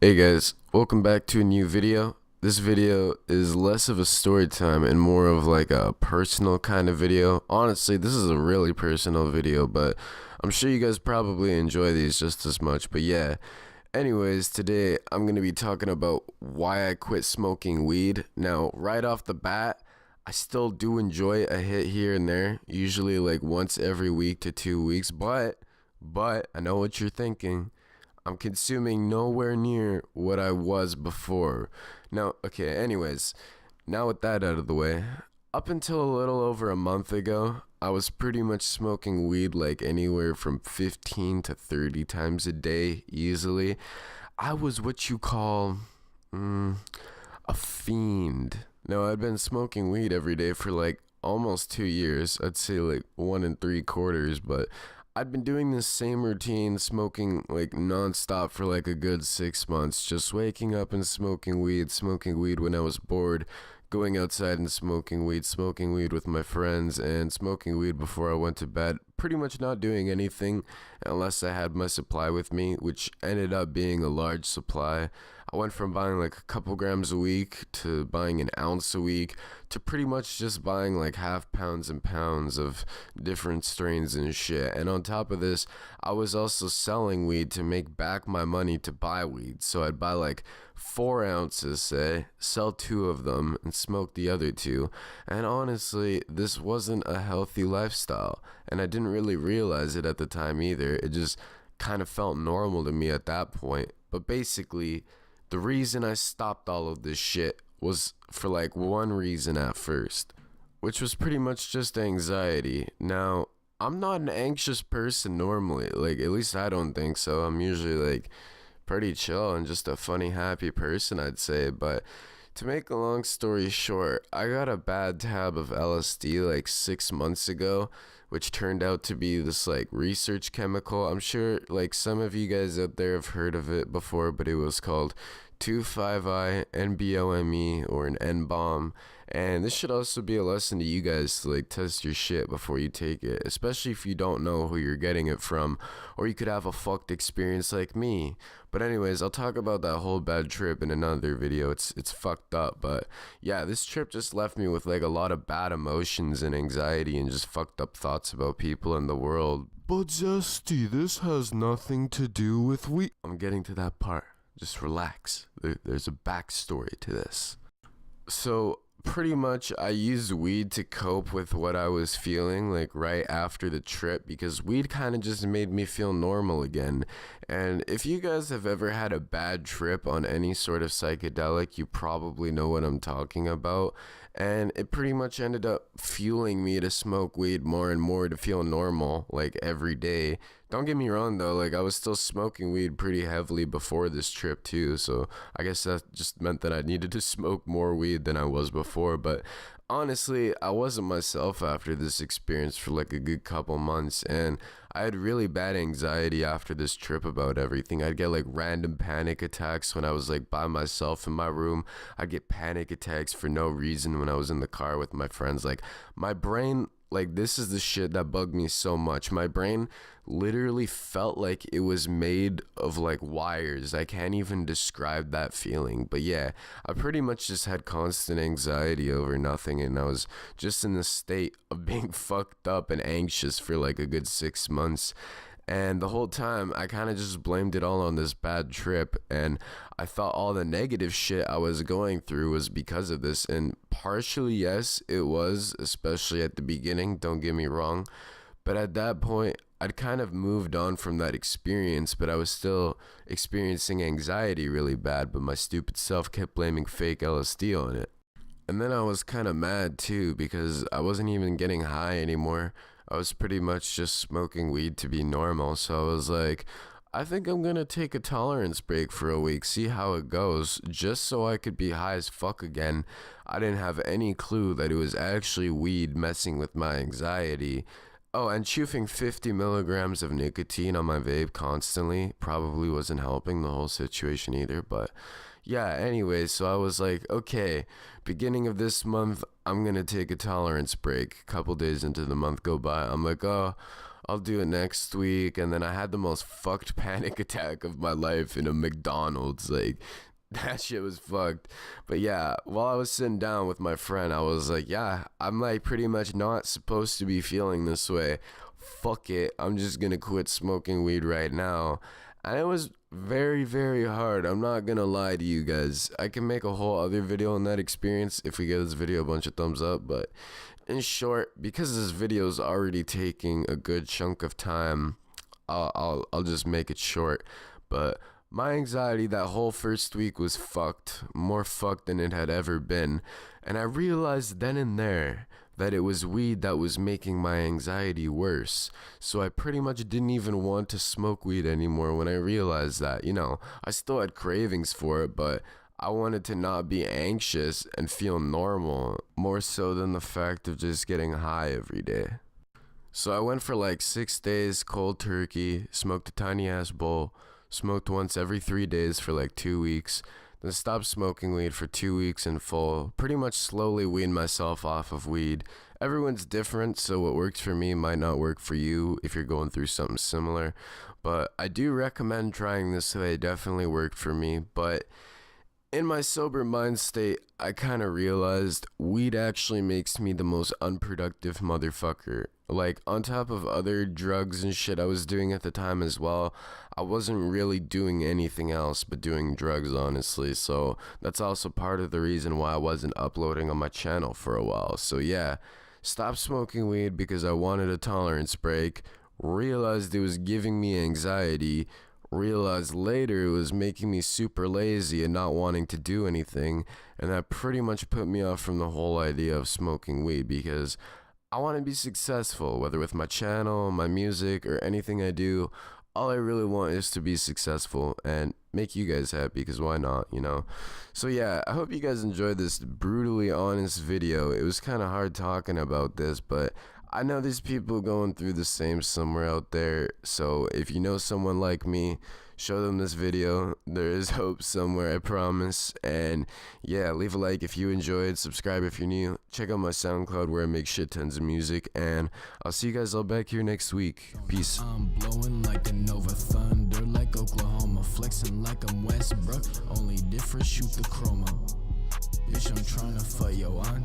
Hey guys, welcome back to a new video. This video is less of a story time and more of like a personal kind of video. Honestly, this is a really personal video, but I'm sure you guys probably enjoy these just as much. But yeah, anyways, today I'm going to be talking about why I quit smoking weed. Now, right off the bat, I still do enjoy a hit here and there, usually like once every week to 2 weeks, but I know what you're thinking. I'm consuming nowhere near what I was before. Now, okay, anyways, now with that out of the way, up until a little over a month ago, I was pretty much smoking weed like anywhere from 15 to 30 times a day easily. I was what you call a fiend. Now, I'd been smoking weed every day for like almost 2 years. I'd say like 1 3/4, but I'd been doing this same routine, smoking like nonstop for like a good 6 months, just waking up and smoking weed when I was bored, going outside and smoking weed with my friends, and smoking weed before I went to bed. Pretty much not doing anything unless I had my supply with me, which ended up being a large supply. I went from buying like a couple grams a week to buying an ounce a week to pretty much just buying like half pounds and pounds of different strains and shit. And on top of this, I was also selling weed to make back my money to buy weed. So I'd buy like 4 ounces, say, sell two of them, and smoke the other two. And honestly, this wasn't a healthy lifestyle. And I didn't really realize it at the time either. It just kind of felt normal to me at that point. But basically, the reason I stopped all of this shit was for like one reason at first, which was pretty much just anxiety. Now, I'm not an anxious person normally. Like, at least I don't think so. I'm usually like pretty chill and just a funny, happy person, I'd say. But to make a long story short, I got a bad tab of LSD like 6 months ago, which turned out to be this like research chemical. I'm sure like some of you guys out there have heard of it before, but it was called 2,5-I NBOME, or an N bomb. And this should also be a lesson to you guys to like test your shit before you take it, especially if you don't know who you're getting it from, or you could have a fucked experience like me. But anyways, I'll talk about that whole bad trip in another video. It's fucked up, but yeah, this trip just left me with like a lot of bad emotions and anxiety and just fucked up thoughts about people in the world. But Zesty, this has nothing to do with we. I'm getting to that part. Just relax. There's a backstory to this. So pretty much I used weed to cope with what I was feeling like right after the trip, because weed kind of just made me feel normal again. And if you guys have ever had a bad trip on any sort of psychedelic, you probably know what I'm talking about. And it pretty much ended up fueling me to smoke weed more and more to feel normal like every day. Don't get me wrong though, like I was still smoking weed pretty heavily before this trip too, so I guess that just meant that I needed to smoke more weed than I was before. But honestly, I wasn't myself after this experience for like a good couple months, and I had really bad anxiety after this trip about everything. I'd get like random panic attacks when I was like by myself in my room. I'd get panic attacks for no reason when I was in the car with my friends. Like my brain, like this is the shit that bugged me so much. My brain literally felt like it was made of like wires. I can't even describe that feeling. But yeah, I pretty much just had constant anxiety over nothing, and I was just in the state of being fucked up and anxious for like a good 6 months. And the whole time, I kind of just blamed it all on this bad trip. And I thought all the negative shit I was going through was because of this. And partially, yes, it was, especially at the beginning, don't get me wrong. But at that point, I'd kind of moved on from that experience, but I was still experiencing anxiety really bad. But my stupid self kept blaming fake LSD on it. And then I was kind of mad too, because I wasn't even getting high anymore. I was pretty much just smoking weed to be normal. So I was like, I think I'm gonna take a tolerance break for a week, see how it goes, just so I could be high as fuck again. I didn't have any clue that it was actually weed messing with my anxiety. Oh, and chewing 50 milligrams of nicotine on my vape constantly probably wasn't helping the whole situation either. But yeah, anyway, so I was like, okay, beginning of this month, I'm gonna take a tolerance break. A couple days into the month go by, I'm like, oh, I'll do it next week. And then I had the most fucked panic attack of my life in a McDonald's. Like, that shit was fucked. But yeah, while I was sitting down with my friend, I was like, yeah, I'm like pretty much not supposed to be feeling this way. Fuck it. I'm just gonna quit smoking weed right now. And it was very, very hard. I'm not gonna lie to you guys. I can make a whole other video on that experience if we give this video a bunch of thumbs up. But in short, because this video is already taking a good chunk of time, I'll just make it short. But my anxiety that whole first week was fucked, more fucked than it had ever been. And I realized then and there that it was weed that was making my anxiety worse. So I pretty much didn't even want to smoke weed anymore when I realized that. You know, I still had cravings for it, but I wanted to not be anxious and feel normal, more so than the fact of just getting high every day. So I went for like 6 days cold turkey, smoked a tiny ass bowl, smoked once every 3 days for like 2 weeks, then stopped smoking weed for 2 weeks in full, pretty much slowly weaned myself off of weed. Everyone's different, so what works for me might not work for you if you're going through something similar, but I do recommend trying this way. It definitely worked for me. But in my sober mind state, I kind of realized weed actually makes me the most unproductive motherfucker. Like, on top of other drugs and shit I was doing at the time as well, I wasn't really doing anything else but doing drugs, honestly. So that's also part of the reason why I wasn't uploading on my channel for a while. So yeah, stopped smoking weed because I wanted a tolerance break, realized it was giving me anxiety, realized later it was making me super lazy and not wanting to do anything, and that pretty much put me off from the whole idea of smoking weed, because I want to be successful, whether with my channel, my music, or anything I do. All I really want is to be successful and make you guys happy, because why not, you know? So yeah, I hope you guys enjoyed this brutally honest video. It was kind of hard talking about this, but I know there's people going through the same somewhere out there. So if you know someone like me, show them this video. There is hope somewhere, I promise. And yeah, leave a like if you enjoyed, subscribe if you're new, check out my SoundCloud where I make shit tons of music, and I'll see you guys all back here next week. Peace. I'm blowing like a Nova Thunder, like Oklahoma, flexing like I'm Westbrook, only difference shoot the chroma. Bitch, I'm tryna fight yo on